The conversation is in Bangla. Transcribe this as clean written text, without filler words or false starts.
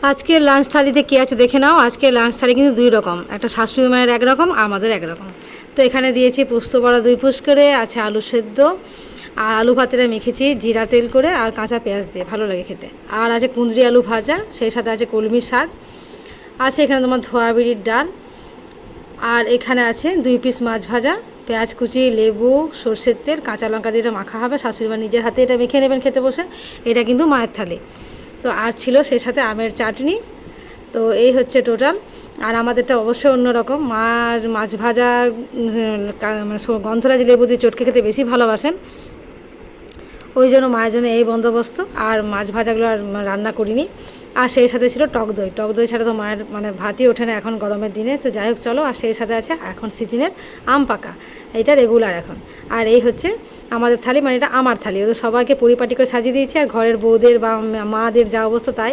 আজকে লাঞ্চ থালিতে কী আছে দেখে নাও। আজকে লাঞ্চ থালি কিন্তু দুই রকম, একটা শাশুড়ি মায়ের একরকম, আমাদের একরকম। তো এখানে দিয়েছি পোস্ত বড়া 2 পিস করে, আছে আলু সেদ্ধ, আর আলু ভাতেটা মেখেছি জিরা তেল করে আর কাঁচা পেঁয়াজ দিয়ে, ভালো লাগে খেতে। আর আছে কুঁদরি আলু ভাজা, সেই সাথে আছে কলমি শাক, আছে এখানে তোমার ধোয়া বিড়ির ডাল, আর এখানে আছে 2 পিস মাছ ভাজা, পেঁয়াজ কুচি, লেবু, সর্ষের তেল, কাঁচা লঙ্কা দিয়ে এটা মাখা হবে। শাশুড়ি মা নিজের হাতে এটা মেখে নেবেন খেতে বসে। এটা কিন্তু মায়ের থালি। তো আর ছিল সেই সাথে আমের চাটনি। তো এই হচ্ছে টোটাল। আর আমাদেরটা অবশ্যই অন্যরকম। মাছ ভাজা মানে গন্ধরাজ লেবু দিয়ে চটকে খেতে বেশি ভালোবাসেন, ওই জন্য মায়ের জন্য এই বন্দোবস্ত। আর মাছ ভাজাগুলো আর রান্না করিনি। আর সেই সাথে ছিল টক দই। টক দই ছাড়া তো মায়ের মানে ভাতই ওঠে না এখন গরমের দিনে। তো যাই হোক চলো। আর সেই সাথে আছে এখন সিজনের আম পাকা, এটা রেগুলার এখন। আর এই হচ্ছে আমাদের থালি, মানে এটা আমার থালি। ওদের সবাইকে পরিপাটি করে সাজিয়ে দিয়েছি। আর ঘরের বউদের বা মাদের যা অবস্থা তাই।